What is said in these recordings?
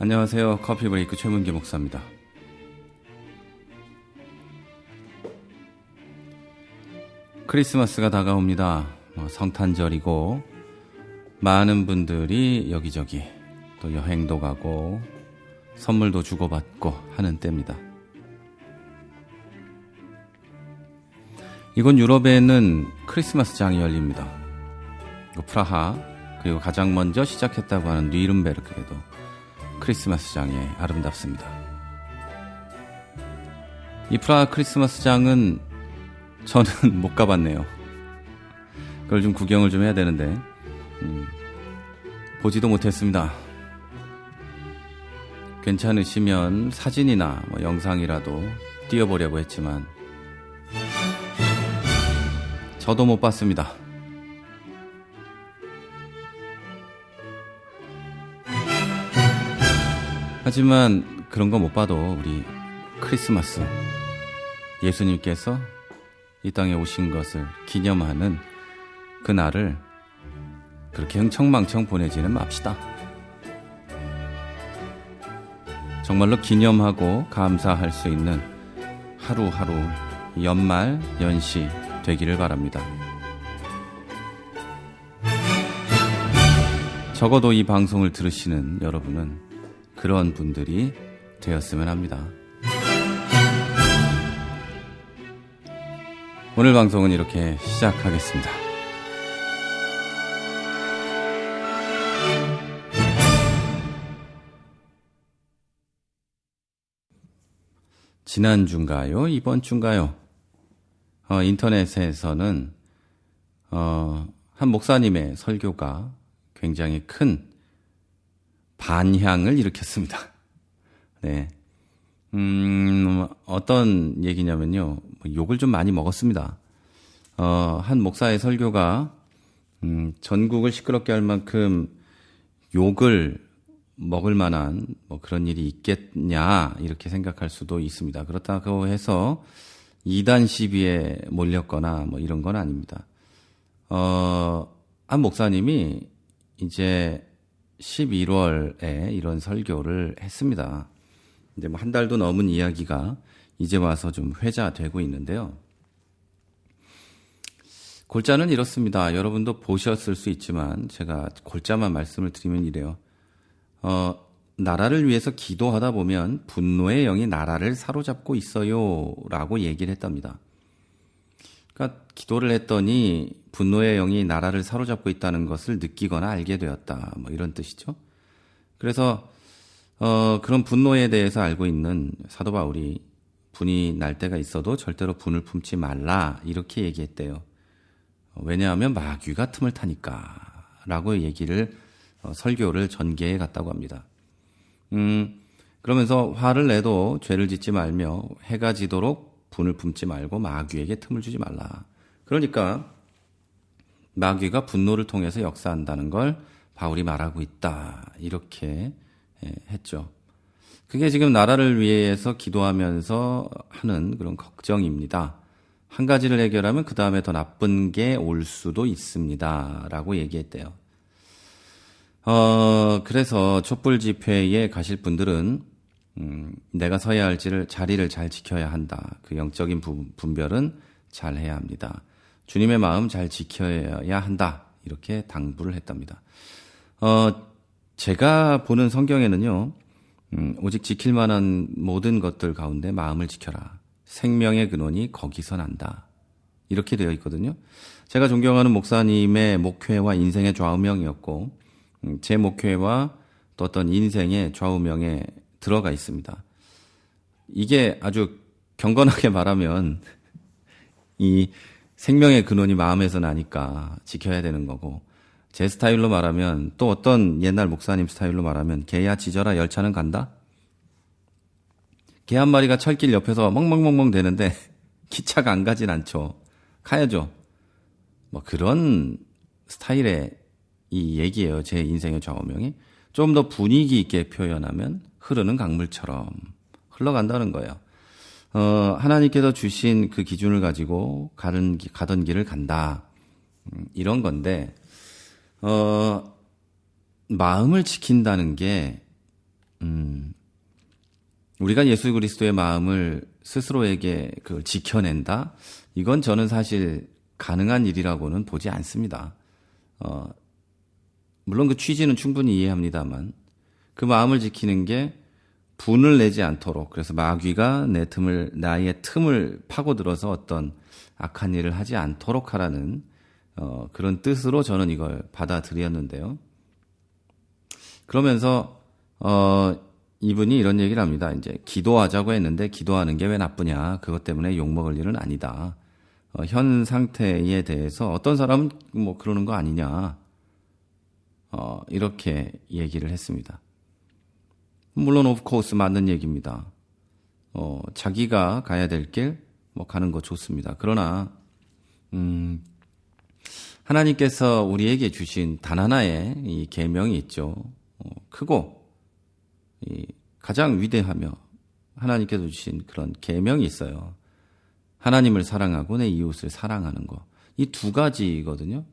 안녕하세요. 커피 브레이크 최문기 목사입니다. 크리스마스가 다가옵니다. 성탄절이고 많은 분들이 여기저기 또 여행도 가고 선물도 주고받고 하는 때입니다. 이곳 유럽에는 크리스마스 장이 열립니다. 프라하 그리고 가장 먼저 시작했다고 하는 뉘른베르크에도 크리스마스 장이 아름답습니다. 이 프라하 크리스마스 장은 저는 못 가봤네요. 그걸 좀 구경을 좀 해야 되는데 보지도 못했습니다. 괜찮으시면 사진이나 영상이라도 띄워보려고 했지만 저도 못 봤습니다. 하지만 그런 거 못 봐도 우리 크리스마스, 예수님께서 이 땅에 오신 것을 기념하는 그날을 그렇게 흥청망청 보내지는 맙시다. 정말로 기념하고 감사할 수 있는 하루하루 연말 연시 되기를 바랍니다. 적어도 이 방송을 들으시는 여러분은 그런 분들이 되었으면 합니다. 오늘 방송은 이렇게 시작하겠습니다. 지난주인가요? 이번 주인가요? 인터넷에서는 한 목사님의 설교가 굉장히 큰 반향을 일으켰습니다. 네. 어떤 얘기냐면요. 욕을 좀 많이 먹었습니다. 한 목사의 설교가, 전국을 시끄럽게 할 만큼 욕을 먹을 만한 그런 일이 있겠냐, 이렇게 생각할 수도 있습니다. 그렇다고 해서 이단 시비에 몰렸거나 이런 건 아닙니다. 한 목사님이 이제 11월에 이런 설교를 했습니다. 이제 한 달도 넘은 이야기가 이제 와서 좀 회자되고 있는데요. 골자는 이렇습니다. 여러분도 보셨을 수 있지만 제가 골자만 말씀을 드리면 이래요. 나라를 위해서 기도하다 보면 분노의 영이 나라를 사로잡고 있어요 라고 얘기를 했답니다. 그러니까 기도를 했더니 분노의 영이 나라를 사로잡고 있다는 것을 느끼거나 알게 되었다. 이런 뜻이죠. 그래서 그런 분노에 대해서 알고 있는 사도 바울이 분이 날 때가 있어도 절대로 분을 품지 말라 이렇게 얘기했대요. 왜냐하면 마귀가 틈을 타니까 라고 얘기를 설교를 전개해 갔다고 합니다. 그러면서 화를 내도 죄를 짓지 말며 해가 지도록 분을 품지 말고 마귀에게 틈을 주지 말라. 그러니까 마귀가 분노를 통해서 역사한다는 걸 바울이 말하고 있다. 이렇게 했죠. 그게 지금 나라를 위해서 기도하면서 하는 그런 걱정입니다. 한 가지를 해결하면 그 다음에 더 나쁜 게 올 수도 있습니다. 라고 얘기했대요. 그래서 촛불 집회에 가실 분들은 내가 서야 할 자리를 잘 지켜야 한다. 그 영적인 분별은 잘 해야 합니다. 주님의 마음 잘 지켜야 한다. 이렇게 당부를 했답니다. 제가 보는 성경에는요. 오직 지킬 만한 모든 것들 가운데 마음을 지켜라. 생명의 근원이 거기서 난다. 이렇게 되어 있거든요. 제가 존경하는 목사님의 목회와 인생의 좌우명이었고 제 목회와 또 어떤 인생의 좌우명에 들어가 있습니다. 이게 아주 경건하게 말하면 이 생명의 근원이 마음에서 나니까 지켜야 되는 거고, 제 스타일로 말하면, 또 어떤 옛날 목사님 스타일로 말하면 개야 짖어라 열차는 간다? 개 한 마리가 철길 옆에서 멍멍멍멍 대는데 기차가 안 가진 않죠. 가야죠. 그런 스타일의 이 얘기예요. 제 인생의 좌우명이. 좀 더 분위기 있게 표현하면 흐르는 강물처럼 흘러간다는 거예요. 하나님께서 주신 그 기준을 가지고 가던 길을 간다. 이런 건데, 마음을 지킨다는 게, 우리가 예수 그리스도의 마음을 스스로에게 그걸 지켜낸다? 이건 저는 사실 가능한 일이라고는 보지 않습니다. 물론 그 취지는 충분히 이해합니다만 그 마음을 지키는 게 분을 내지 않도록, 그래서 마귀가 나의 틈을 파고들어서 어떤 악한 일을 하지 않도록 하라는 그런 뜻으로 저는 이걸 받아들였는데요. 그러면서 이분이 이런 얘기를 합니다. 이제 기도하자고 했는데 기도하는 게 왜 나쁘냐? 그것 때문에 욕먹을 일은 아니다. 현 상태에 대해서 어떤 사람은 뭐 그러는 거 아니냐? 이렇게 얘기를 했습니다. 물론 of course 맞는 얘기입니다. 자기가 가야 될 길 뭐 가는 거 좋습니다. 그러나 하나님께서 우리에게 주신 단 하나의 이 계명이 있죠. 크고 가장 위대하며 하나님께서 주신 그런 계명이 있어요. 하나님을 사랑하고 내 이웃을 사랑하는 거. 이 두 가지거든요.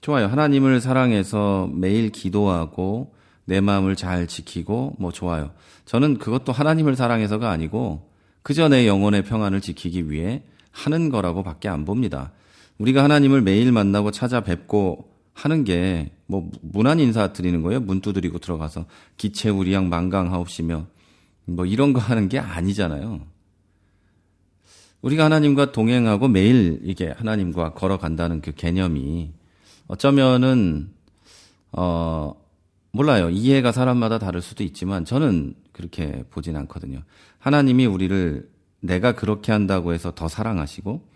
좋아요. 하나님을 사랑해서 매일 기도하고 내 마음을 잘 지키고 뭐 좋아요. 저는 그것도 하나님을 사랑해서가 아니고 그저 내 영혼의 평안을 지키기 위해 하는 거라고 밖에 안 봅니다. 우리가 하나님을 매일 만나고 찾아뵙고 하는 게 뭐 문안 인사 드리는 거예요. 문 두드리고 들어가서 기체우리양 만강하옵시며 뭐 이런 거 하는 게 아니잖아요. 우리가 하나님과 동행하고 매일 이게 하나님과 걸어간다는 그 개념이 어쩌면은 몰라요. 이해가 사람마다 다를 수도 있지만 저는 그렇게 보진 않거든요. 하나님이 우리를 내가 그렇게 한다고 해서 더 사랑하시고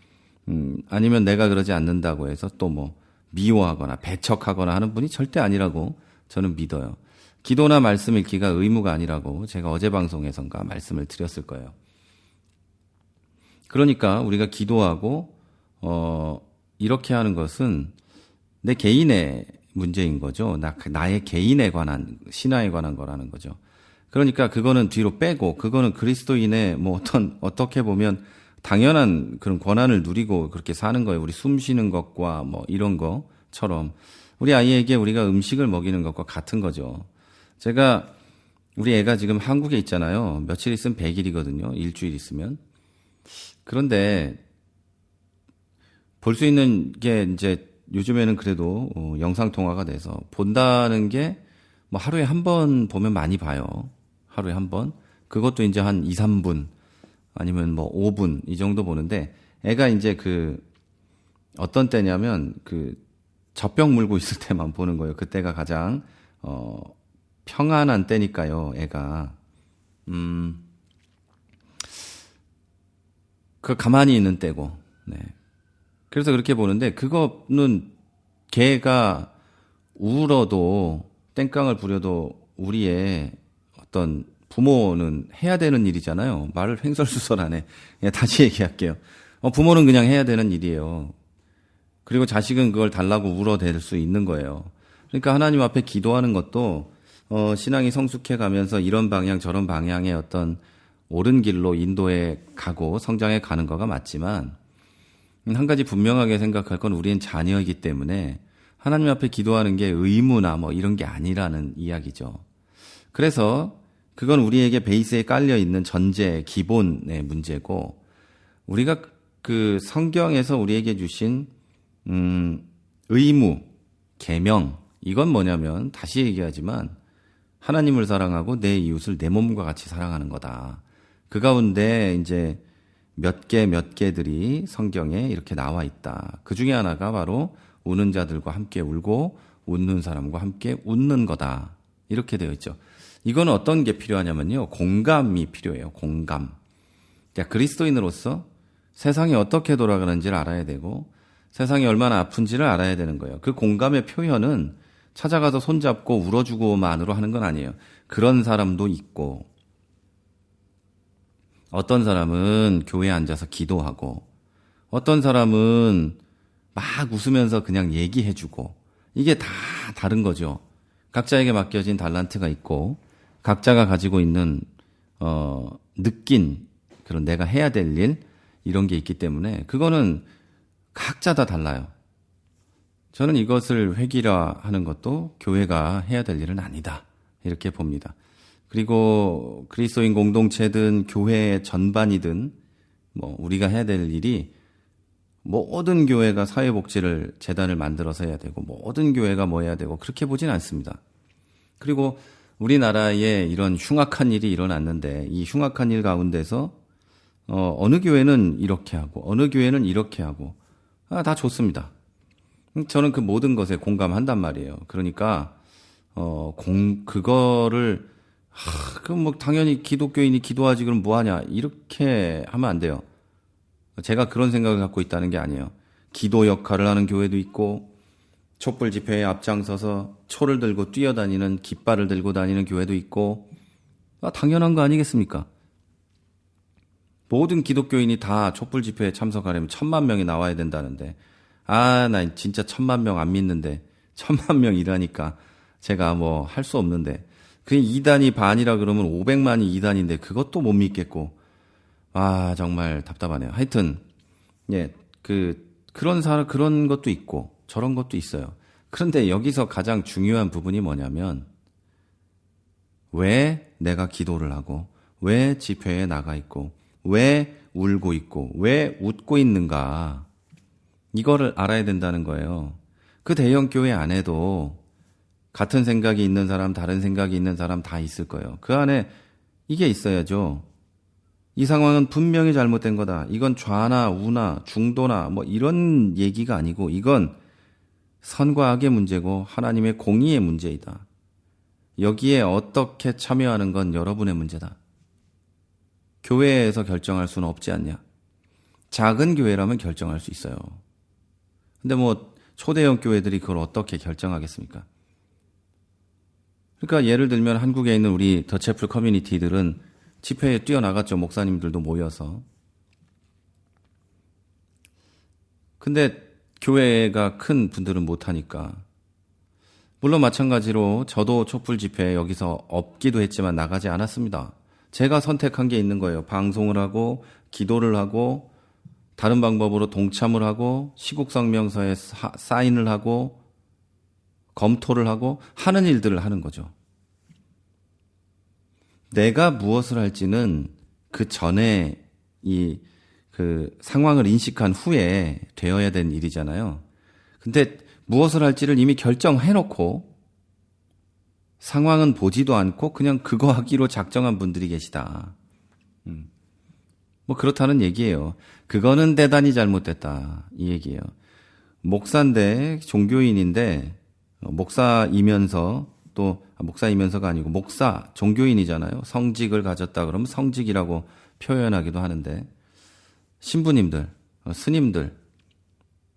아니면 내가 그러지 않는다고 해서 또 뭐 미워하거나 배척하거나 하는 분이 절대 아니라고 저는 믿어요. 기도나 말씀 읽기가 의무가 아니라고 제가 어제 방송에선가 말씀을 드렸을 거예요. 그러니까 우리가 기도하고 이렇게 하는 것은 내 개인의 문제인 거죠. 나의 개인에 관한, 신화에 관한 거라는 거죠. 그러니까 그거는 뒤로 빼고, 그거는 그리스도인의 뭐 어떻게 보면 당연한 그런 권한을 누리고 그렇게 사는 거예요. 우리 숨 쉬는 것과 뭐 이런 것처럼. 우리 아이에게 우리가 음식을 먹이는 것과 같은 거죠. 우리 애가 지금 한국에 있잖아요. 며칠 있으면 100일이거든요. 일주일 있으면. 그런데 볼 수 있는 게 이제 요즘에는 그래도 영상통화가 돼서 본다는 게 뭐 하루에 한 번 보면 많이 봐요. 하루에 한 번. 그것도 이제 한 2, 3분 아니면 뭐 5분 이 정도 보는데 애가 이제 어떤 때냐면 젖병 물고 있을 때만 보는 거예요. 그때가 가장 평안한 때니까요. 애가 가만히 있는 때고. 네. 그래서 그렇게 보는데 그거는 개가 울어도 땡깡을 부려도 우리의 어떤 부모는 해야 되는 일이잖아요. 말을 횡설수설하네. 다시 얘기할게요. 부모는 그냥 해야 되는 일이에요. 그리고 자식은 그걸 달라고 울어댈 수 있는 거예요. 그러니까 하나님 앞에 기도하는 것도 신앙이 성숙해 가면서 이런 방향 저런 방향의 어떤 옳은 길로 인도해 가고 성장해 가는 거가 맞지만 한 가지 분명하게 생각할 건 우리는 자녀이기 때문에 하나님 앞에 기도하는 게 의무나 뭐 이런 게 아니라는 이야기죠. 그래서 그건 우리에게 베이스에 깔려 있는 전제, 기본의 문제고 우리가 성경에서 우리에게 주신 의무, 계명 이건 뭐냐면 다시 얘기하지만 하나님을 사랑하고 내 이웃을 내 몸과 같이 사랑하는 거다. 그 가운데 이제 몇 개들이 성경에 이렇게 나와 있다. 그 중에 하나가 바로 우는 자들과 함께 울고 웃는 사람과 함께 웃는 거다. 이렇게 되어 있죠. 이건 어떤 게 필요하냐면요. 공감이 필요해요. 공감. 그러니까 그리스도인으로서 세상이 어떻게 돌아가는지를 알아야 되고 세상이 얼마나 아픈지를 알아야 되는 거예요. 그 공감의 표현은 찾아가서 손잡고 울어주고만으로 하는 건 아니에요. 그런 사람도 있고 어떤 사람은 교회에 앉아서 기도하고 어떤 사람은 막 웃으면서 그냥 얘기해주고 이게 다 다른 거죠. 각자에게 맡겨진 달란트가 있고 각자가 가지고 있는 느낀 그런 내가 해야 될 일 이런 게 있기 때문에 그거는 각자 다 달라요. 저는 이것을 회귀라 하는 것도 교회가 해야 될 일은 아니다. 이렇게 봅니다. 그리고 그리스도인 공동체든 교회 전반이든 뭐 우리가 해야 될 일이 모든 교회가 사회복지를 재단을 만들어서 해야 되고 모든 교회가 뭐 해야 되고 그렇게 보진 않습니다. 그리고 우리나라에 이런 흉악한 일이 일어났는데 이 흉악한 일 가운데서 어느 교회는 이렇게 하고 어느 교회는 이렇게 하고 다 좋습니다. 저는 그 모든 것에 공감한단 말이에요. 그러니까 그거를 그럼 뭐 당연히 기독교인이 기도하지 그럼 뭐 하냐 이렇게 하면 안 돼요. 제가 그런 생각을 갖고 있다는 게 아니에요. 기도 역할을 하는 교회도 있고 촛불 집회에 앞장서서 초를 들고 뛰어다니는 깃발을 들고 다니는 교회도 있고 당연한 거 아니겠습니까? 모든 기독교인이 다 촛불 집회에 참석하려면 1,000만 명이 나와야 된다는데 나 진짜 1,000만 명 안 믿는데 1,000만 명이라니까 제가 뭐 할 수 없는데 그 2단이 반이라 그러면 500만이 2단인데 그것도 못 믿겠고 정말 답답하네요. 하여튼 그런 것도 있고 저런 것도 있어요. 그런데 여기서 가장 중요한 부분이 뭐냐면 왜 내가 기도를 하고 왜 집회에 나가 있고 왜 울고 있고 왜 웃고 있는가 이거를 알아야 된다는 거예요. 그 대형 교회 안에도 같은 생각이 있는 사람 다른 생각이 있는 사람 다 있을 거예요. 그 안에 이게 있어야죠. 이 상황은 분명히 잘못된 거다. 이건 좌나 우나 중도나 뭐 이런 얘기가 아니고 이건 선과 악의 문제고 하나님의 공의의 문제이다. 여기에 어떻게 참여하는 건 여러분의 문제다. 교회에서 결정할 수는 없지 않냐. 작은 교회라면 결정할 수 있어요. 근데 뭐 초대형 교회들이 그걸 어떻게 결정하겠습니까? 그러니까 예를 들면 한국에 있는 우리 더 채플 커뮤니티들은 집회에 뛰어나갔죠. 목사님들도 모여서. 근데 교회가 큰 분들은 못하니까. 물론 마찬가지로 저도 촛불 집회에 여기서 없기도 했지만 나가지 않았습니다. 제가 선택한 게 있는 거예요. 방송을 하고 기도를 하고 다른 방법으로 동참을 하고 시국성명서에 사인을 하고 검토를 하고 하는 일들을 하는 거죠. 내가 무엇을 할지는 그 전에 그 상황을 인식한 후에 되어야 되는 일이잖아요. 근데 무엇을 할지를 이미 결정해놓고 상황은 보지도 않고 그냥 그거 하기로 작정한 분들이 계시다. 뭐 그렇다는 얘기예요. 그거는 대단히 잘못됐다. 이 얘기예요. 목사인데 종교인인데 목사이면서 또 목사이면서가 아니고 목사 종교인이잖아요. 성직을 가졌다 그러면 성직이라고 표현하기도 하는데 신부님들, 스님들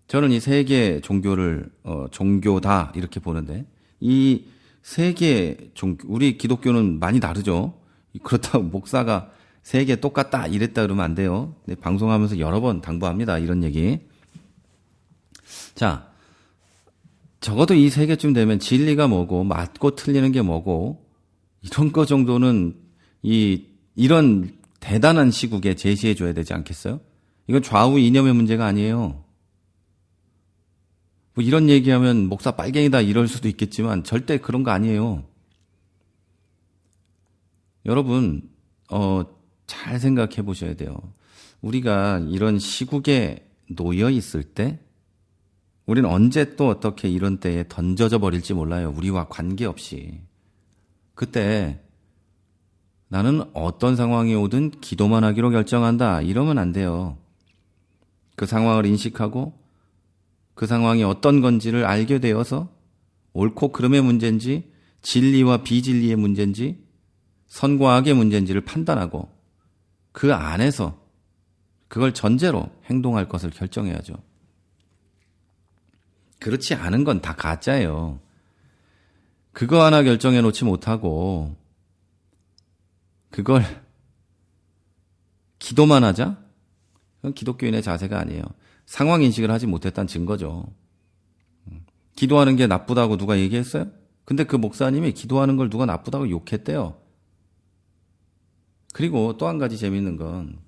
저는 이 세 개 종교를 종교다 이렇게 보는데 이 세 개 종교 우리 기독교는 많이 다르죠. 그렇다고 목사가 세 개 똑같다 이랬다 그러면 안 돼요. 네, 방송하면서 여러 번 당부합니다. 이런 얘기. 자, 적어도 이 세 개쯤 되면 진리가 뭐고 맞고 틀리는 게 뭐고 이런 거 정도는 이런 대단한 시국에 제시해 줘야 되지 않겠어요? 이건 좌우 이념의 문제가 아니에요. 뭐 이런 얘기하면 목사 빨갱이다 이럴 수도 있겠지만 절대 그런 거 아니에요. 여러분 잘 생각해 보셔야 돼요. 우리가 이런 시국에 놓여 있을 때 우리는 언제 또 어떻게 이런 때에 던져져 버릴지 몰라요. 우리와 관계없이. 그때 나는 어떤 상황이 오든 기도만 하기로 결정한다. 이러면 안 돼요. 그 상황을 인식하고 그 상황이 어떤 건지를 알게 되어서 옳고 그름의 문제인지 진리와 비진리의 문제인지 선과 악의 문제인지를 판단하고 그 안에서 그걸 전제로 행동할 것을 결정해야죠. 그렇지 않은 건 다 가짜예요. 그거 하나 결정해 놓지 못하고 그걸 기도만 하자? 그건 기독교인의 자세가 아니에요. 상황 인식을 하지 못했다는 증거죠. 기도하는 게 나쁘다고 누가 얘기했어요? 근데 그 목사님이 기도하는 걸 누가 나쁘다고 욕했대요. 그리고 또 한 가지 재밌는 건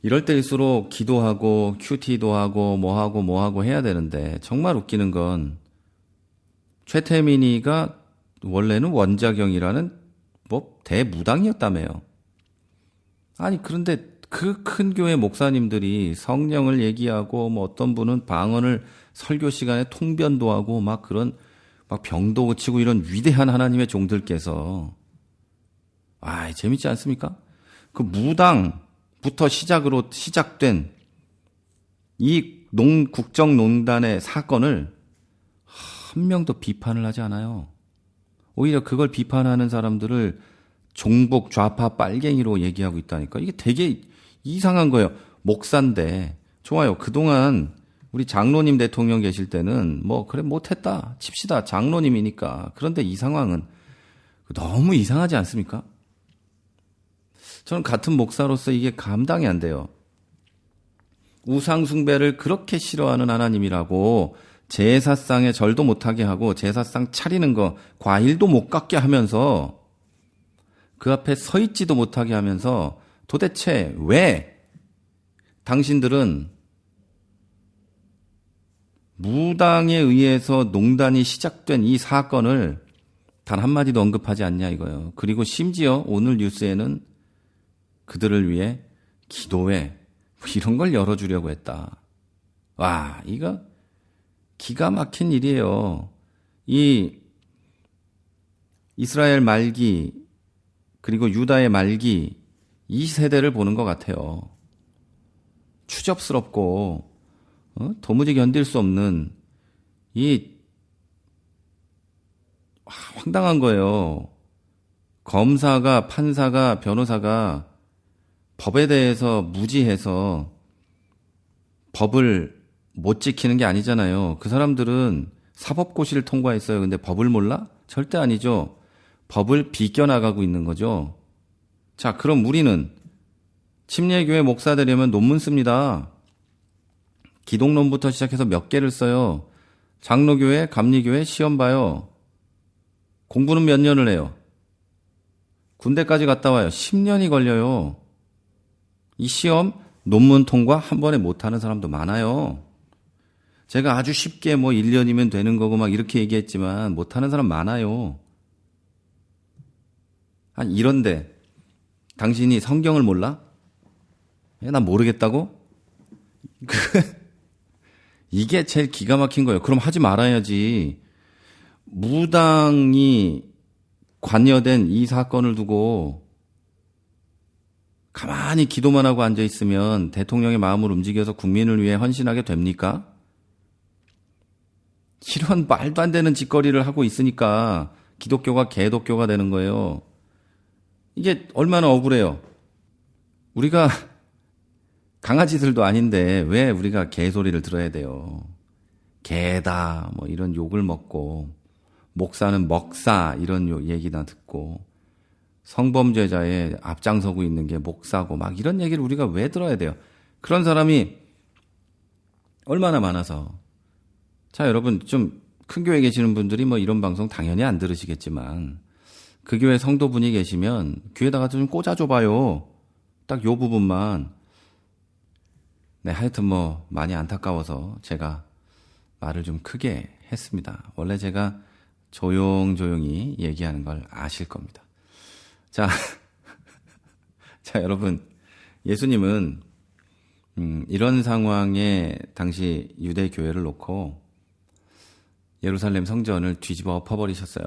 이럴 때일수록 기도하고 큐티도 하고 뭐하고 해야 되는데 정말 웃기는 건 최태민이가 원래는 원자경이라는 뭐 대무당이었다며요. 아니 그런데 그 큰 교회 목사님들이 성령을 얘기하고 뭐 어떤 분은 방언을 설교 시간에 통변도 하고 막 그런 막 병도 고치고 이런 위대한 하나님의 종들께서 재밌지 않습니까? 그 무당부터 시작된 이 국정농단의 사건을 한 명도 비판을 하지 않아요. 오히려 그걸 비판하는 사람들을 종북 좌파 빨갱이로 얘기하고 있다니까. 이게 되게 이상한 거예요. 목사인데 좋아요. 그동안 우리 장로님 대통령 계실 때는 그래 못했다 칩시다. 장로님이니까. 그런데 이 상황은 너무 이상하지 않습니까? 저는 같은 목사로서 이게 감당이 안 돼요. 우상 숭배를 그렇게 싫어하는 하나님이라고 제사상에 절도 못하게 하고 제사상 차리는 거 과일도 못 갖게 하면서 그 앞에 서 있지도 못하게 하면서 도대체 왜 당신들은 무당에 의해서 농단이 시작된 이 사건을 단 한마디도 언급하지 않냐 이거예요. 그리고 심지어 오늘 뉴스에는 그들을 위해 기도회 이런 걸 열어주려고 했다. 와, 이거 기가 막힌 일이에요. 이 이스라엘 말기 그리고 유다의 말기 이 세대를 보는 것 같아요. 추접스럽고 도무지 견딜 수 없는 이 황당한 거예요. 검사가 판사가 변호사가 법에 대해서 무지해서 법을 못 지키는 게 아니잖아요. 그 사람들은 사법고시를 통과했어요. 근데 법을 몰라? 절대 아니죠. 법을 비껴나가고 있는 거죠. 자, 그럼 우리는 침례교회 목사 되려면 논문 씁니다. 기독론부터 시작해서 몇 개를 써요. 장로교회, 감리교회 시험 봐요. 공부는 몇 년을 해요. 군대까지 갔다 와요. 10년이 걸려요. 이 시험 논문 통과 한 번에 못하는 사람도 많아요. 제가 아주 쉽게 1년이면 되는 거고 막 이렇게 얘기했지만 못하는 사람 많아요. 이런데 당신이 성경을 몰라? 난 모르겠다고? 이게 제일 기가 막힌 거예요. 그럼 하지 말아야지. 무당이 관여된 이 사건을 두고 가만히 기도만 하고 앉아있으면 대통령의 마음을 움직여서 국민을 위해 헌신하게 됩니까? 이런 말도 안 되는 짓거리를 하고 있으니까 기독교가 개독교가 되는 거예요. 이게 얼마나 억울해요. 우리가 강아지들도 아닌데 왜 우리가 개소리를 들어야 돼요. 개다 이런 욕을 먹고 목사는 먹사 이런 얘기나 듣고 성범죄자에 앞장서고 있는 게 목사고 막 이런 얘기를 우리가 왜 들어야 돼요. 그런 사람이 얼마나 많아서. 자, 여러분 좀 큰 교회 계시는 분들이 이런 방송 당연히 안 들으시겠지만 그 교회 성도분이 계시면 귀에다가 좀 꽂아줘봐요. 딱 요 부분만. 네, 하여튼 많이 안타까워서 제가 말을 좀 크게 했습니다. 원래 제가 조용조용히 얘기하는 걸 아실 겁니다. 자, 여러분, 예수님은 이런 상황에 당시 유대 교회를 놓고 예루살렘 성전을 뒤집어 엎어버리셨어요.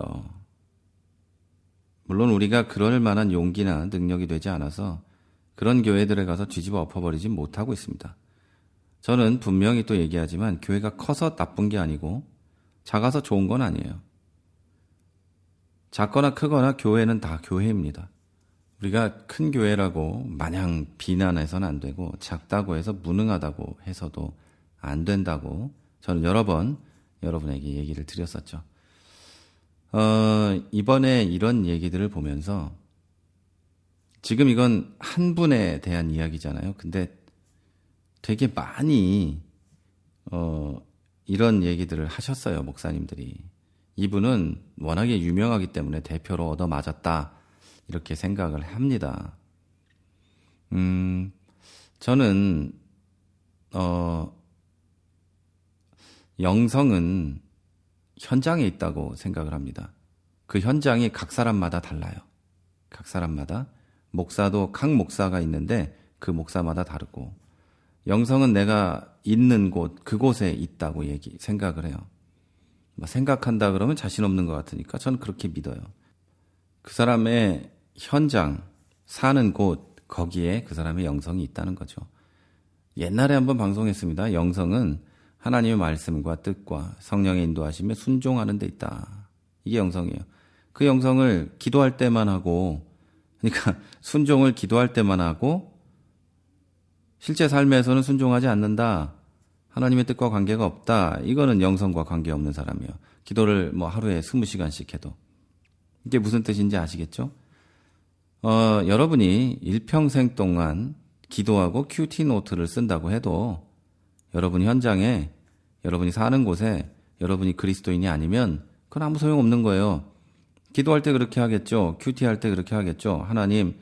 물론 우리가 그럴 만한 용기나 능력이 되지 않아서 그런 교회들에 가서 뒤집어 엎어버리지 못하고 있습니다. 저는 분명히 또 얘기하지만 교회가 커서 나쁜 게 아니고 작아서 좋은 건 아니에요. 작거나 크거나 교회는 다 교회입니다. 우리가 큰 교회라고 마냥 비난해서는 안 되고 작다고 해서 무능하다고 해서도 안 된다고 저는 여러 번 여러분에게 얘기를 드렸었죠. 이번에 이런 얘기들을 보면서 지금 이건 한 분에 대한 이야기잖아요. 근데 되게 많이 이런 얘기들을 하셨어요. 목사님들이. 이분은 워낙에 유명하기 때문에 대표로 얻어맞았다 이렇게 생각을 합니다. 저는 영성은 현장에 있다고 생각을 합니다. 그 현장이 각 사람마다 달라요. 각 사람마다. 목사도 각 목사가 있는데 그 목사마다 다르고, 영성은 내가 있는 곳, 그곳에 있다고 생각을 해요. 생각한다 그러면 자신 없는 것 같으니까 저는 그렇게 믿어요. 그 사람의 현장, 사는 곳, 거기에 그 사람의 영성이 있다는 거죠. 옛날에 한번 방송했습니다. 영성은 하나님의 말씀과 뜻과 성령의 인도하심에 순종하는 데 있다. 이게 영성이에요. 그 영성을 기도할 때만 하고, 그러니까 순종을 기도할 때만 하고 실제 삶에서는 순종하지 않는다. 하나님의 뜻과 관계가 없다. 이거는 영성과 관계없는 사람이에요. 기도를 하루에 20시간씩 해도. 이게 무슨 뜻인지 아시겠죠? 여러분이 일평생 동안 기도하고 큐티 노트를 쓴다고 해도 여러분 현장에, 여러분이 사는 곳에 여러분이 그리스도인이 아니면 그건 아무 소용없는 거예요. 기도할 때 그렇게 하겠죠. 큐티할 때 그렇게 하겠죠. 하나님,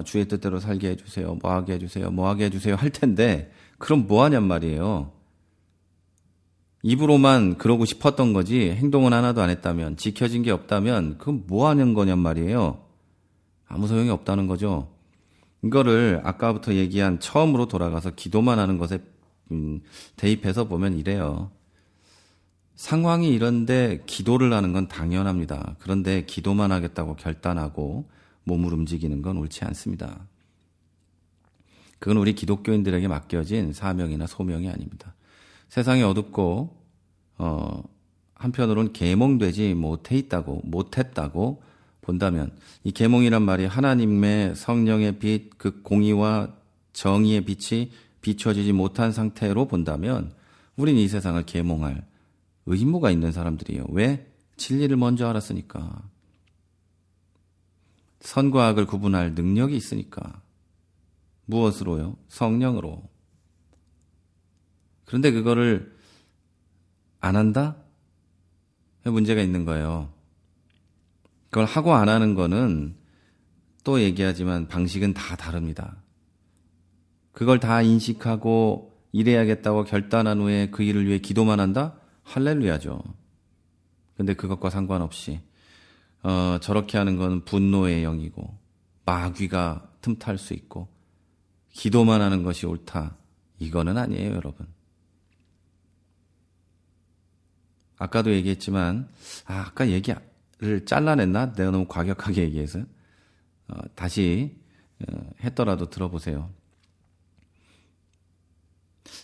주의 뜻대로 살게 해주세요. 뭐하게 해주세요. 뭐하게 해주세요. 할 텐데 그럼 뭐하냔 말이에요. 입으로만 그러고 싶었던 거지 행동은 하나도 안 했다면, 지켜진 게 없다면 그건 뭐하는 거냔 말이에요. 아무 소용이 없다는 거죠. 이거를 아까부터 얘기한 처음으로 돌아가서 기도만 하는 것에 대입해서 보면 이래요. 상황이 이런데 기도를 하는 건 당연합니다. 그런데 기도만 하겠다고 결단하고 몸을 움직이는 건 옳지 않습니다. 그건 우리 기독교인들에게 맡겨진 사명이나 소명이 아닙니다. 세상이 어둡고 한편으로는 계몽되지 못했다고 본다면, 이 계몽이란 말이 하나님의 성령의 빛, 그 공의와 정의의 빛이 비춰지지 못한 상태로 본다면 우리는 이 세상을 계몽할 의무가 있는 사람들이에요. 왜? 진리를 먼저 알았으니까. 선과 악을 구분할 능력이 있으니까. 무엇으로요? 성령으로. 그런데 그거를 안 한다? 문제가 있는 거예요. 그걸 하고 안 하는 거는 또 얘기하지만 방식은 다 다릅니다. 그걸 다 인식하고 이래야겠다고 결단한 후에 그 일을 위해 기도만 한다? 할렐루야죠. 근데 그것과 상관없이 저렇게 하는 건 분노의 영이고 마귀가 틈탈 수 있고 기도만 하는 것이 옳다. 이거는 아니에요, 여러분. 아까도 얘기했지만 아까 얘기를 잘라냈나? 내가 너무 과격하게 얘기해서 다시 했더라도 들어보세요.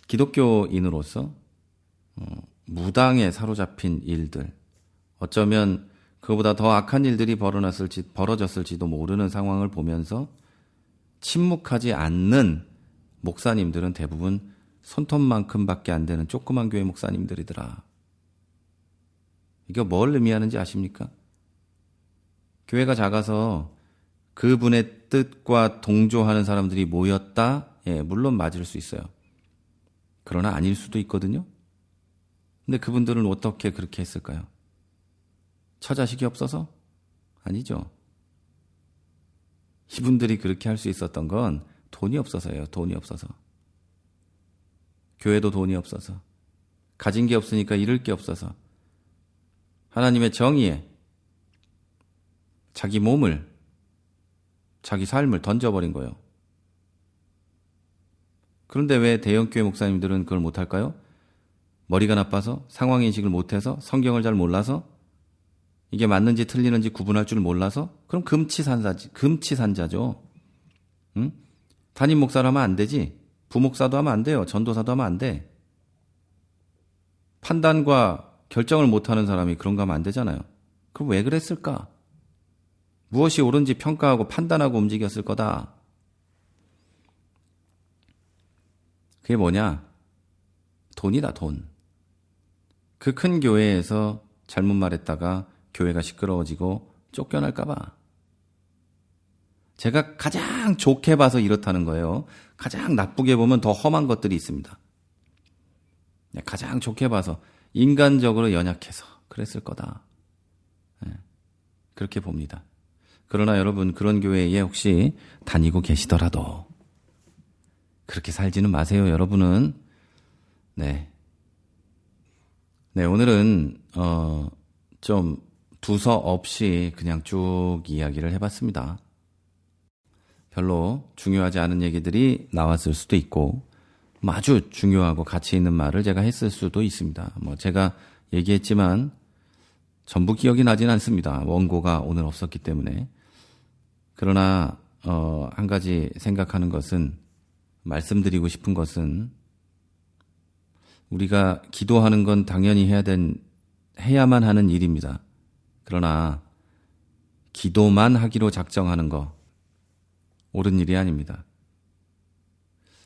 기독교인으로서 무당에 사로잡힌 일들, 어쩌면 그보다 더 악한 일들이 벌어졌을지도 모르는 상황을 보면서 침묵하지 않는 목사님들은 대부분 손톱만큼밖에 안 되는 조그만 교회 목사님들이더라. 이게 뭘 의미하는지 아십니까? 교회가 작아서 그분의 뜻과 동조하는 사람들이 모였다? 예, 물론 맞을 수 있어요. 그러나 아닐 수도 있거든요. 근데 그분들은 어떻게 그렇게 했을까요? 처자식이 없어서? 아니죠. 이분들이 그렇게 할 수 있었던 건 돈이 없어서예요. 돈이 없어서. 교회도 돈이 없어서. 가진 게 없으니까 잃을 게 없어서. 하나님의 정의에 자기 몸을, 자기 삶을 던져버린 거예요. 그런데 왜 대형교회 목사님들은 그걸 못할까요? 머리가 나빠서, 상황인식을 못해서, 성경을 잘 몰라서, 이게 맞는지 틀리는지 구분할 줄 몰라서? 그럼 금치산자죠. 응? 담임 목사를 하면 안 되지. 부목사도 하면 안 돼요. 전도사도 하면 안 돼. 판단과 결정을 못하는 사람이 그런 거 하면 안 되잖아요. 그럼 왜 그랬을까? 무엇이 옳은지 평가하고 판단하고 움직였을 거다. 그게 뭐냐? 돈이다, 돈. 그 큰 교회에서 잘못 말했다가 교회가 시끄러워지고 쫓겨날까 봐. 제가 가장 좋게 봐서 이렇다는 거예요. 가장 나쁘게 보면 더 험한 것들이 있습니다. 가장 좋게 봐서 인간적으로 연약해서 그랬을 거다. 그렇게 봅니다. 그러나 여러분, 그런 교회에 혹시 다니고 계시더라도 그렇게 살지는 마세요, 여러분은. 네, 오늘은 좀 두서없이 그냥 쭉 이야기를 해봤습니다. 별로 중요하지 않은 얘기들이 나왔을 수도 있고 아주 중요하고 가치 있는 말을 제가 했을 수도 있습니다. 제가 얘기했지만 전부 기억이 나진 않습니다. 원고가 오늘 없었기 때문에. 그러나 한 가지 생각하는 것은, 말씀드리고 싶은 것은, 우리가 기도하는 건 당연히 해야만 하는 일입니다. 그러나 기도만 하기로 작정하는 거 옳은 일이 아닙니다.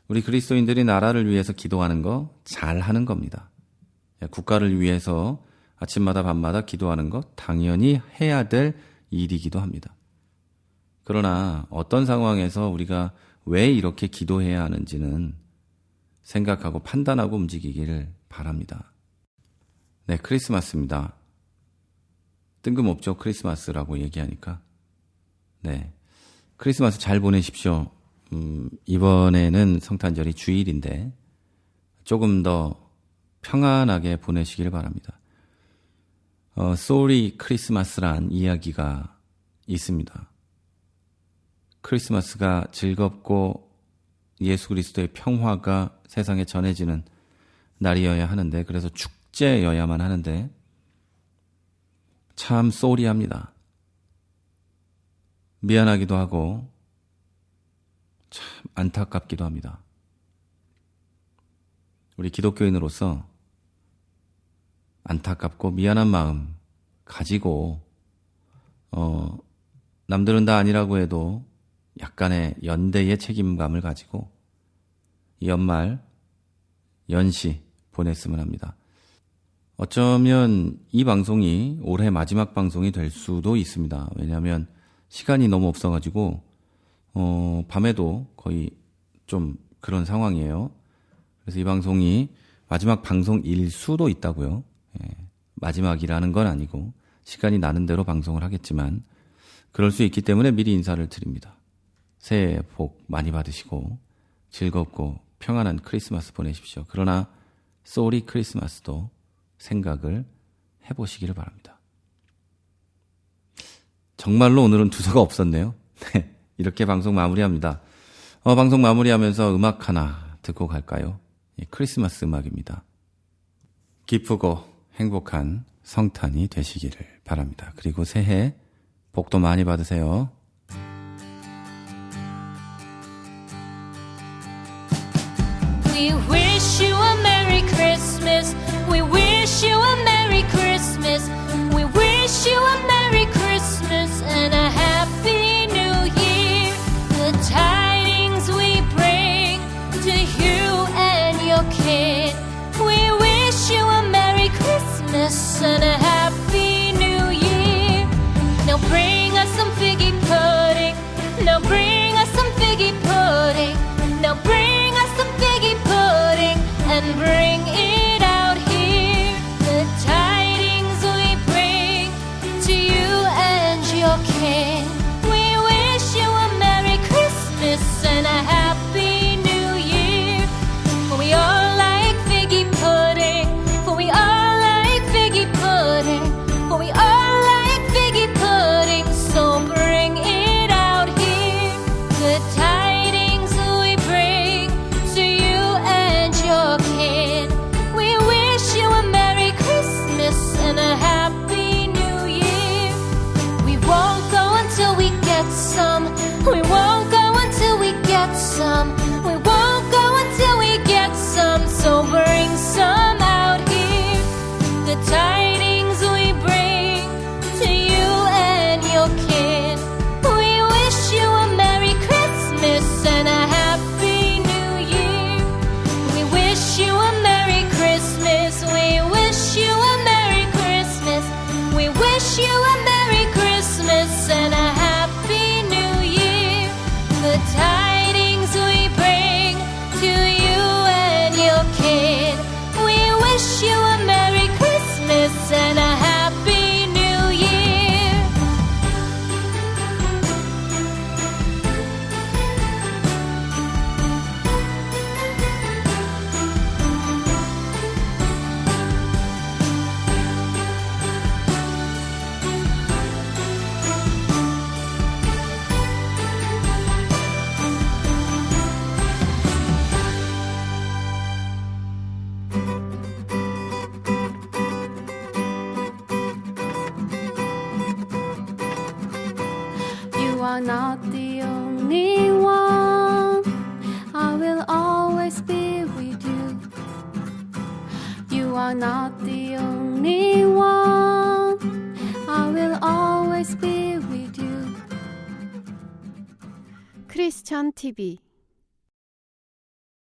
우리 그리스도인들이 나라를 위해서 기도하는 거 잘하는 겁니다. 국가를 위해서 아침마다 밤마다 기도하는 거 당연히 해야 될 일이기도 합니다. 그러나 어떤 상황에서 우리가 왜 이렇게 기도해야 하는지는 생각하고 판단하고 움직이기를 바랍니다. 네, 크리스마스입니다. 뜬금없죠, 크리스마스라고 얘기하니까. 네, 크리스마스 잘 보내십시오. 이번에는 성탄절이 주일인데 조금 더 평안하게 보내시길 바랍니다. Sorry 크리스마스란 이야기가 있습니다. 크리스마스가 즐겁고 예수 그리스도의 평화가 세상에 전해지는 날이어야 하는데, 그래서 축제여야만 하는데 참 쏘리합니다. 미안하기도 하고 참 안타깝기도 합니다. 우리 기독교인으로서 안타깝고 미안한 마음 가지고 남들은 다 아니라고 해도 약간의 연대의 책임감을 가지고 이 연말 연시 보냈으면 합니다. 어쩌면 이 방송이 올해 마지막 방송이 될 수도 있습니다. 왜냐하면 시간이 너무 없어가지고 밤에도 거의 좀 그런 상황이에요. 그래서 이 방송이 마지막 방송일 수도 있다고요. 마지막이라는 건 아니고 시간이 나는 대로 방송을 하겠지만 그럴 수 있기 때문에 미리 인사를 드립니다. 새해 복 많이 받으시고 즐겁고 평안한 크리스마스 보내십시오. 그러나 쏘리 크리스마스도 생각을 해보시기를 바랍니다. 정말로 오늘은 두서가 없었네요. 네, 이렇게 방송 마무리합니다. 방송 마무리하면서 음악 하나 듣고 갈까요? 크리스마스 음악입니다. 기쁘고 행복한 성탄이 되시기를 바랍니다. 그리고 새해 복도 많이 받으세요. We wish you a Merry Christmas. We wish you a Merry Christmas. We wish you a Merry Christmas and a Happy New Year. The tidings we bring to you and your kid. We wish you a Merry Christmas and a Happy New Year. Now bring us some figgy pudding. Now bring us some figgy pudding. Now bring us some figgy pudding and bring it out here. The tidings we bring to you and your kin. We wish you a Merry Christmas and a Happy New Year. For we all like figgy pudding. For we all like figgy pudding. For we all like figgy pudding. So bring it out here. The tidings we bring to you and your kin. We wish you a Merry Christmas and a Happy New Year. We won't go until we get some. We won't go until we get some. We won't go until we get some. So bring some out here. The tidings we bring to you and your kin. We wish you a Merry Christmas and a Happy New Year. We wish you a Merry Christmas. We wish you a Merry Christmas. We wish you a Merry Christmas and a Happy New Year. are not the only one. I will always be with you. You are not the only one. I will always be with you. 크리스천 TV